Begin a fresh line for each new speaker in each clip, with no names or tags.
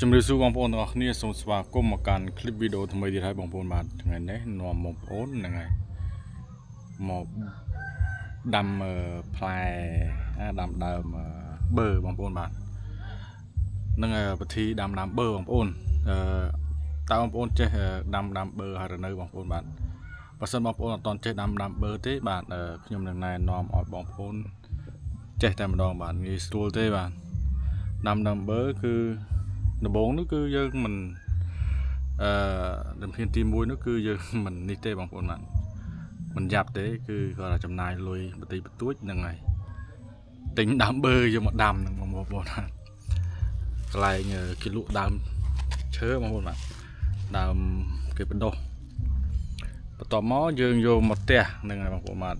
ជំរាបសួរបងប្អូនទាំងអស់គ្នាសូមស្វាគមន៍មកកាន់คลิปវីដេអូថ្មីទៀតហើយបងប្អូនបាទថ្ងៃនេះនាំបងប្អូនហ្នឹងហើយមកដាំផ្លែដាំដើមបឺបងប្អូនបាទនឹងពិធីដាំបឺបងប្អូនតើបងប្អូនចេះដាំបឺហើយឬនៅបងប្អូនបាទបើសិនបងប្អូនអត់ទាន់ចេះដាំបឺទេបាទខ្ញុំនឹងណែនាំឲ្យបងប្អូនចេះតែម្ដងបាទងាយស្រួលទេបាទដាំបឺគឺដំបូងនោះគឺយើងមិនដំណៀនទី1នោះគឺយើងមិននេះទេបងប្អូនបាទមិនយ៉ាប់ទេគឺគាត់ថាចំណាយលុយបន្តិចបន្តួចហ្នឹងហើយទិញដើមបឺយកមកដាំហ្នឹងបងប្អូនកន្លែងគេលក់ដើមឈើបងប្អូនបាទដើមគេបណ្ដុះបន្ទាប់មកយើងយកមកផ្ទះហ្នឹងហើយបងប្អូនបាទ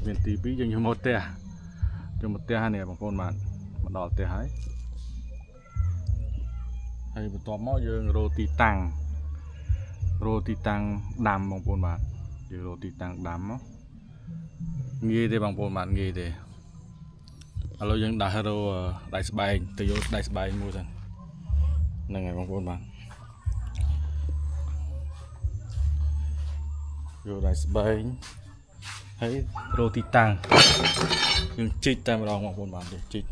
មានទី2យើងយកមកផ្ទះនេះបងប្អូនបាទមកដល់ផ្ទះហើយបន្ទាប់មកយើងរកទីតាំងដាំបងប្អូនបាទយើងរកទីតាំងដាំមកងាយទេបងប្អូនបាទងាយទេឥឡូវយើងដាស់រកដៃស្បែកទៅយកដៃស្បែកមួយសិនហ្នឹងហើយបងប្អូនបាទយកដៃស្បែកហើយរកទីតាំងយើងជីកតែម្ដងបងប្អូនបាទជីក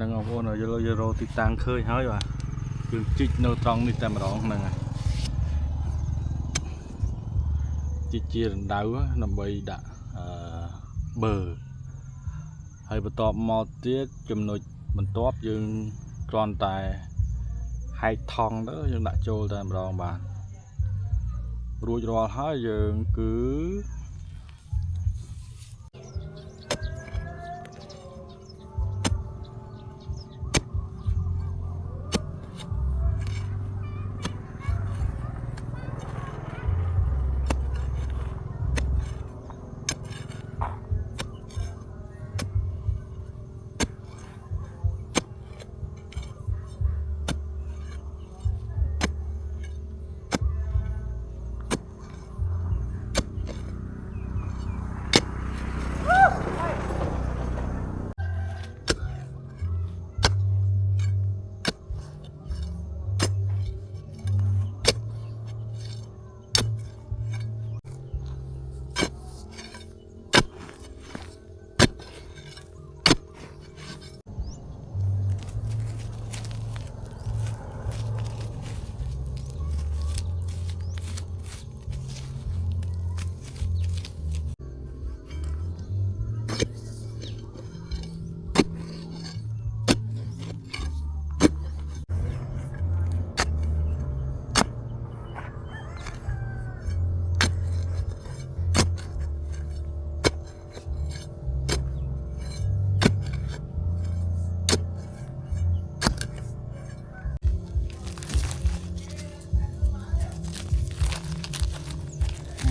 នឹងបងប្អូនយើងរកទីតាំងឃើញហើយបាទយើងជីកនៅត្រង់នេះតែម្ដងហ្នឹងហើយជីកជារណ្ដៅដើម្បីដាក់បឺហើយបន្ទាប់មកទៀតចំណុចបន្ទាប់យើងគ្រាន់តែហែកថង់ទៅយើងដាក់ចូលតែម្ដងបាទរួចរាល់ហើយយើងគឺ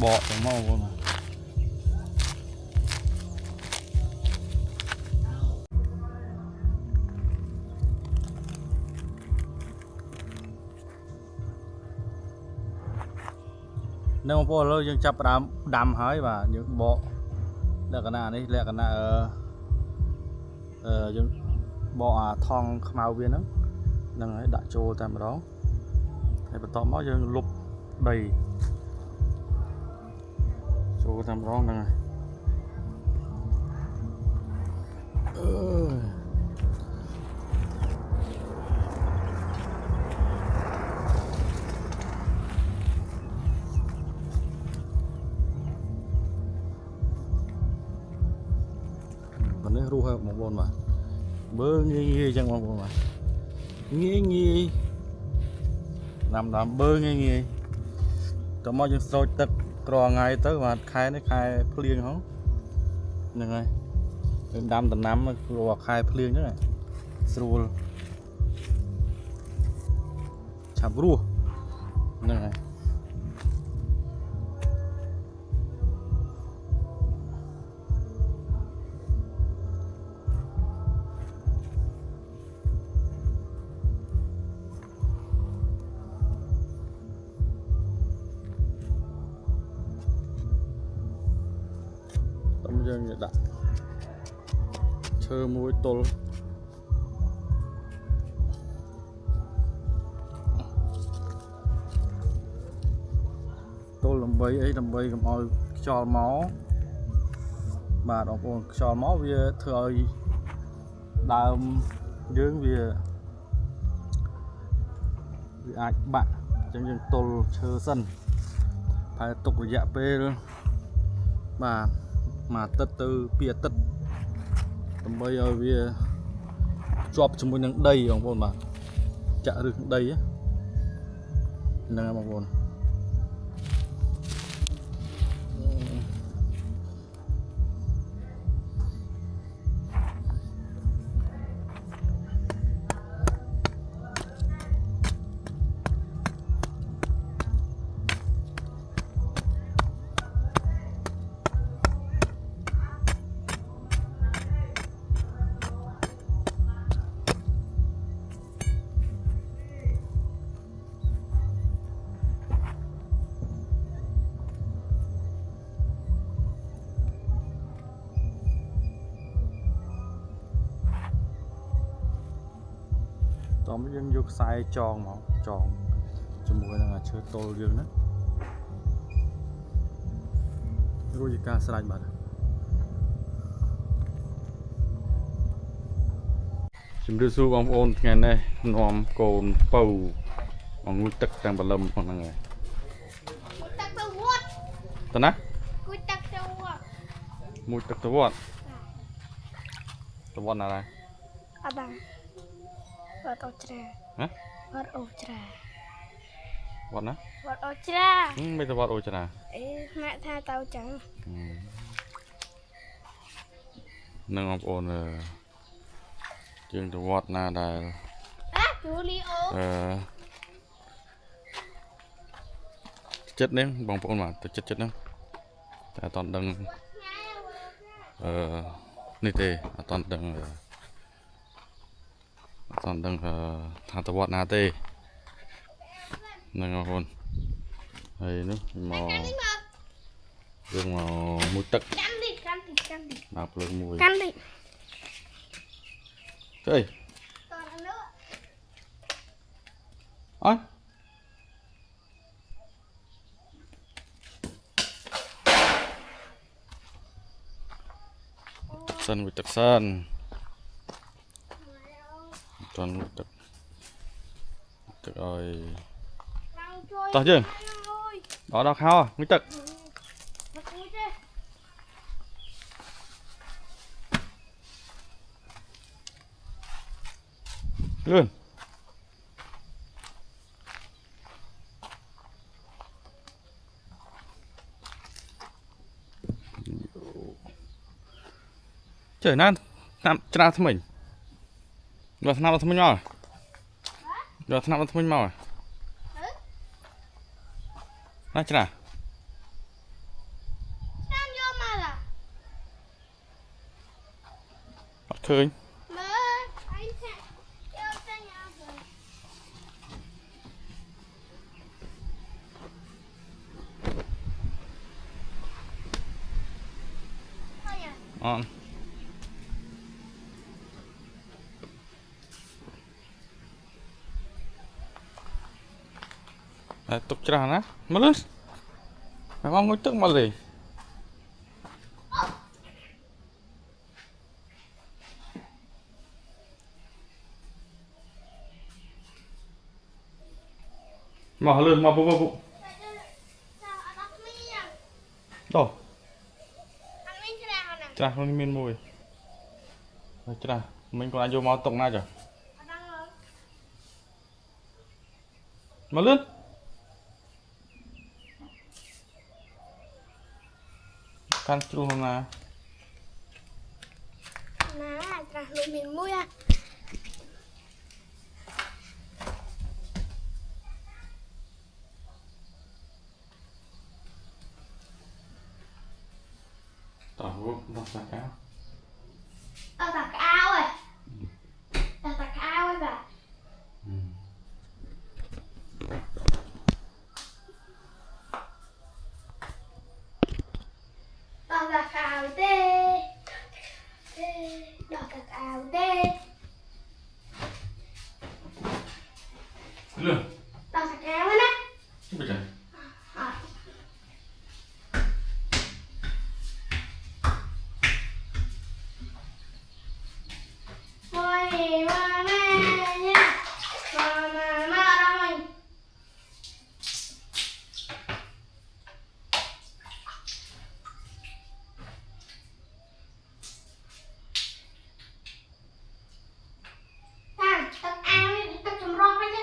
បកទៅមកបងប្អូននៅបងប្អូនឥឡូវយើងចាប់ផ្ដើមដាំហើយបាទយើងបកលក្ខណៈនេះលក្ខណៈយើងបកអាថង់ខ្មៅវាហ្នឹងហើយដាក់ចូលតែម្ដងហើយបន្ទាប់មកយើងលុបដីចូលតែម្ដងហ្នឹងហើយប៉ុណ្ណេះរស់ហើយបងប្អូនបាទមើលងាយអញ្ចឹងបងប្អូនបាទងាយដាំបឺងាយតោះមកយើងស្រោចទឹកត្រង់ថ្ងៃទៅបាទខែនេះខែភ្លៀងហ្នឹងហើយយើងដាំដំណាំព្រោះខែភ្លៀងហ្នឹងស្រួលឆាប់រស់ហ្នឹងហើយ វាដាក់ឈើមួយទល់ដើម្បីអីដើម្បីកុំឲ្យខ្យល់មកបាទបងប្អូនខ្យល់មកវាធ្វើឲ្យដើមយើងវាអាចបាក់អញ្ចឹងយើងទល់ឈើសិនហើយទុករយៈពេលបាទមួយអាទិត្យទៅ2អាទិត្យដើម្បីឲ្យវាជាប់ជាមួយនឹងដីបងប្អូនបាទចាក់ឫសដីហ្នឹងហើយបងប្អូនតោះយើងយកខ្សែចងមកចងជាមួយនឹងឈើទល់យើងណារួចជាការស្រេចបាទជំរាបសួរបងប្អូនថ្ងៃនេះនាំកូនពៅមកងូតទឹកទាំងបលឹមហ្នឹងហើយទឹកទៅវត្តតើណាគួយទឹកទៅវត្តមួយទឹកទៅវត្តទៅវត្តណាដែរអត់ដឹងវត្តអូច្រាហ៎វត្តអូច្រាវត្តណាវត្តអូច្រាមិនទៅវត្តអូច្រាអេម៉ាក់ថាទៅចឹងនឹងបងប្អូនជាងទៅវត្តណាដែលយូលីអូចិត្តនេះបងប្អូនមកទៅចិត្តហ្នឹងតែអត់តដឹងនេះទេអត់តដឹងថាទៅវត្តណាទេហ្នឹងបងប្អូនហើយនេះមកយើងមកមួយទឹកកាន់តិចមកភ្លើងមួយកាន់តិចអីអើសិនមួយទឹកសិនតន់ទឹកឲ្យតោះយើងដល់ខោមួយទឹកលឿនចេះណាតាមច្រាថ្មិញដល់ថ្នាំថ្មិញមកដល់ថ្នាំថ្មិញមកណាច្រាតាមយកមកឡាអត់ឃើញមើលអញថាយកទៅញ៉ាំទៅអត់ទុកច្រាស់ណាមើលមកងុយទឹកមកលេមកលឿនមកពុកតោះច្រាស់នេះមានមួយច្រាស់មិញគាត់អាចយកមកទុកណាចាមកលឿនកាន់ជ្រុះណាណាច្រាស់លោកមានមួយតោះដល់សាកៅអត់សាកៅឯងដល់សាកៅឯងបាទដល់សាកៅទេ Lừa.
Tao sạch áo á.
Cái bây giờ.
Ôi mà mẹ nha. Mà đâu mày. Tao áo đi tao chùm rong đấy chứ.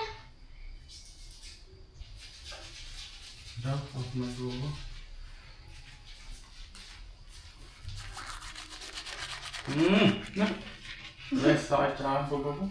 Đâu, không mà luôn. Nè. Đây soi cho cô.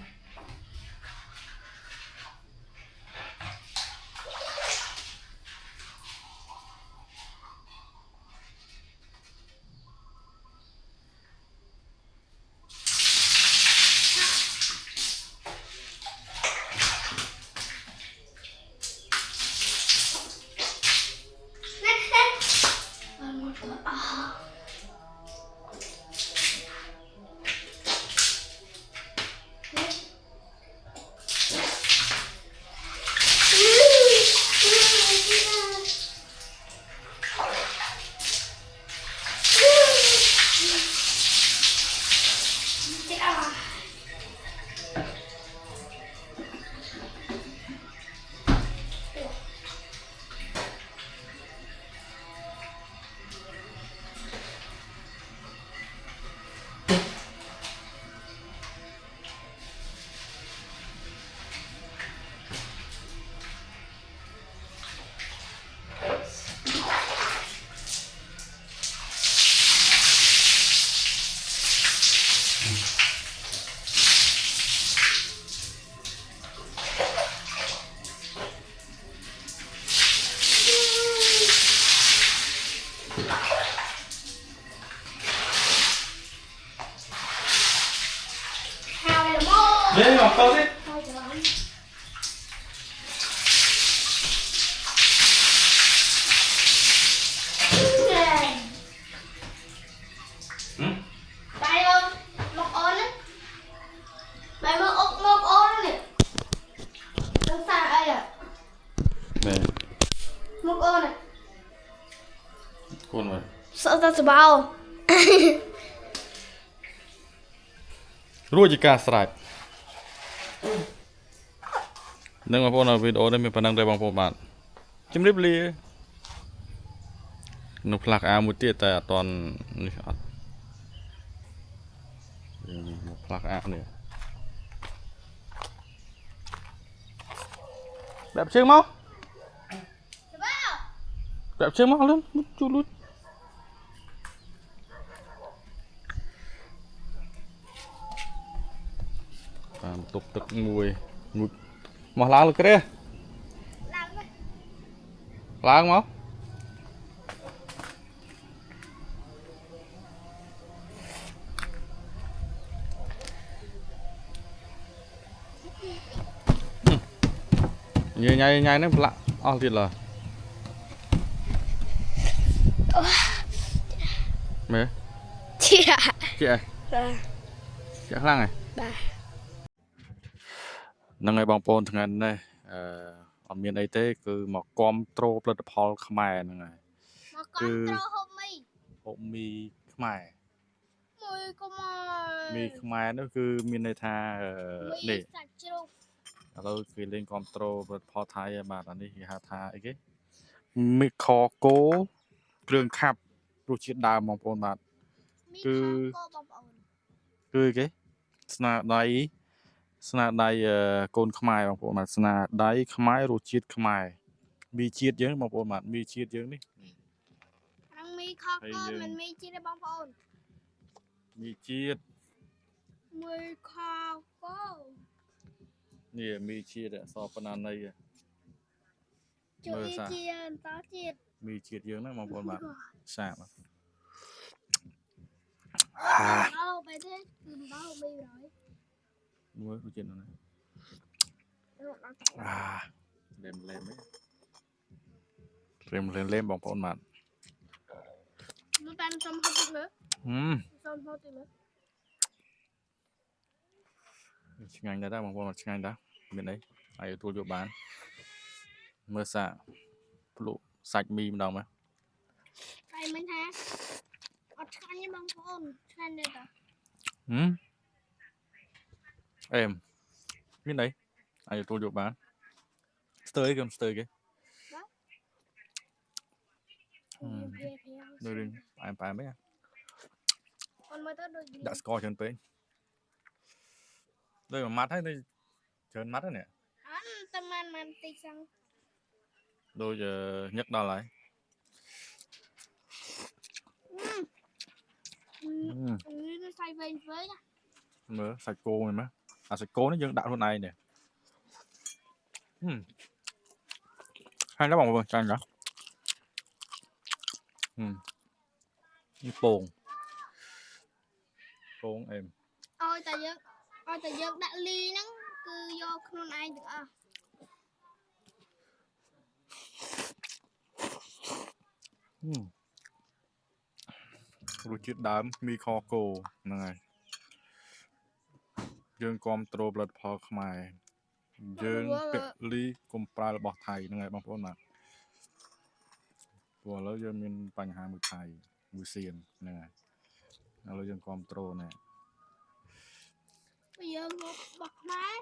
Lên ngọc câu đi.
Đây không? Một ôn á. Mày mơ ốc ngọc ôn nè. Đừng xa ai à?
Này,
Một ôn này.
con rồi.
Sợ tao sẽ bao.
Rồi chỉ cả sải. Nâng mà phone ở video đây mình phải nâng đây bằng phone bạn. Chấm rip li. Nó plug à một tiết tại toàn này ạ. Plug à này. Đẹp chưa máu? Đẹp chưa máu luôn, chút luôn. Tục tức mùi mà lá được cái đấy lá không máu như nhai nhai nó lạ thiệt là mẹ
Chị à?
chị à chị khang này
Bà.
nâng ngày bóng pôn thằng này ở miền đây thế cứ một com trô plật phol khmer này cứ hộ mi khmer mi khmer nó cứ miền đây tha để rồi cứ lên com trô plật phol thái mà anh đi hà tha ấy cái mi kho cố trường khắpรูชิดดาวมองโพนบาทคือcái ស្នាដៃកូនខ្មែរបងប្អូនបាទស្នាដៃខ្មែររសជាតិខ្មែរមីជាតិយើងបងប្អូនបាទមីជាតិយើងនេះ
នឹងមីខកកូនមិនមីជាតិទេបងប្អូន
មីជាតិ
មីខកកូន
នេះមីជាតិអសប៉ុណ្ណាណី
ជួយជាតិតជាតិ
មីជាតិយើងហ្នឹងបងប្អូនបាទសាប
ដល់បែរទេគឺដល់មីហើយ
មួយរសជាតិហ្នឹងលេមបងប្អូនបាទ
មកតាមសុំហូបទឹកលើសុំហូបទឹកលើ
ឆ្ងាញ់ដែរបងប្អូនឆ្ងាញ់ដែរមានអី ai tôi vô bán mưa xạ lụ sạch mi đồng mà
តែមិនថាអត់ឆ្ងាញ់ទេបងប្អូនឆ្ងាញ់ទេតា
em biết đấy ai tôi vô bán stơi cái stơi cái
វា
đôi đừng ai phải mấy
អូនមើលទៅដូច
đã score chân bên đây mà mắt hay đây chân mắt đấy nè
អត់តែមិនតិចសឹង
đôi giờ nhấc đo lại
នេះសាយវែងៗ
mưa sạch cô này má à sạch cô nó dương đạo luôn này nè hay lắm mọi người chanh đó như bồn bồn em
ឲ្យតែយើងដាក់លីហ្នឹងគឺយកខ្លួនឯងទាំងអស់
រសជាតិដើមមីខគោហ្នឹងហើយយើងគ្រប់ត្រូលផលិតផលខ្មែរយើងពលីកុំប្រើរបស់ថៃហ្នឹងហើយបងប្អូនបាទព្រោះឥឡូវយើងមានបញ្ហាមួយថៃមួយសៀនហ្នឹងហើយឥឡូវយើងគ្រប់ត្រូលណែ
យើងហូបរបស់ខ្មែរ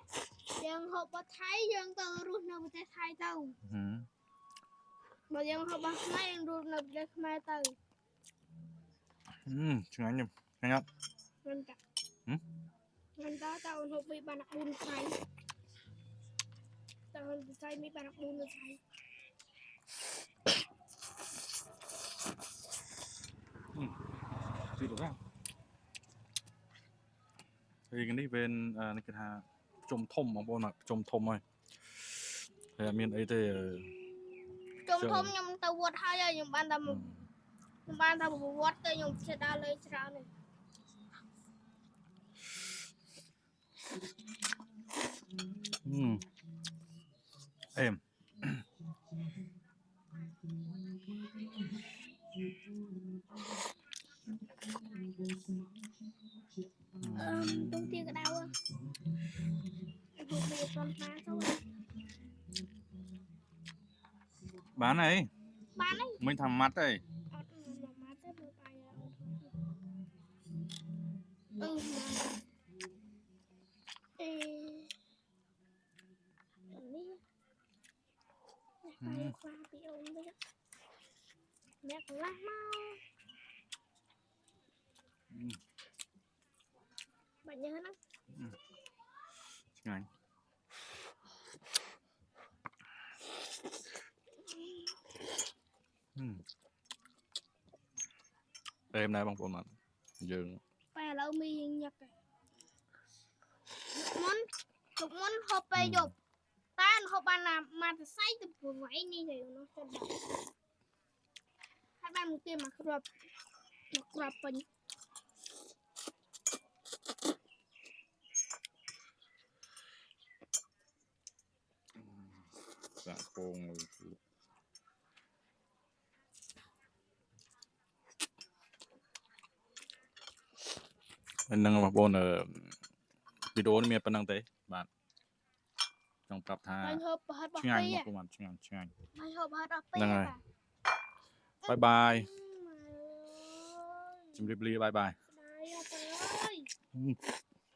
យើងហូបរបស់ថៃយើងទៅរស់នៅប្រទេសថៃទៅបើយើងហូបរបស់ខ្មែរយើងរស់នៅប្រទេសខ្មែរទៅ
ឆ្ងាញ់ញ៉ាំ
មិនតាមិនតាតើអូនហូបវាបាន4ថ្ងៃតើអូនពិសាយមានបាន4ថ្ងៃ
ទីទៅណាហើយនេះវិញនេះគេថាជុំធំបងប្អូនជុំធំហើយតែអត់មានអីទេ
ជុំធំខ្ញុំទៅវត្តហើយខ្ញុំបានតែវត្តទៅខ្ញុំជិះដើរលេងច្រើននេះ
em
ទុំទាក្តៅហ៎ហូបវាអត់បានទៅ
bán này
បានហើយ
mình thầm mắt đây
អត់មកទៅមើលបាយនេះបាយខ្វះពីអូនវិញអ្នកកន្លះមកបាច់ញ៉ាំហ្នឹង
ឆ្ងាញ់em đây បងប្អូនបាទយើង
តែឥឡូវមីញឹកហើយមុនហូបពេលយប់តែហូបបានមកទៅសៃទៅព្រោះឯងនេះទៅនោះទៅហើយបានមកទៀតមកគ្រាប់ពេញ
dạ con anh đang mặc bồn ở video này miền Bắc thế bạn trong cặp tha
ហើយហូបប្រហិតរបស់
ឆ្ងាញ់
ពី
មកប្រហែលឆ្ងាញ់
ហើយហូបប្រហិតរបស់ពី
ហ្នឹងហើយ បាយបាយជម្រាបលាបាយបាយ
ស្ដាយអត់អើយ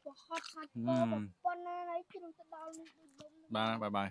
ប្រហិតសាច់គោប៉ុណ្ណាហើយជ្រុះទៅដល់នេះដូចដុំ
បាទបាយបាយ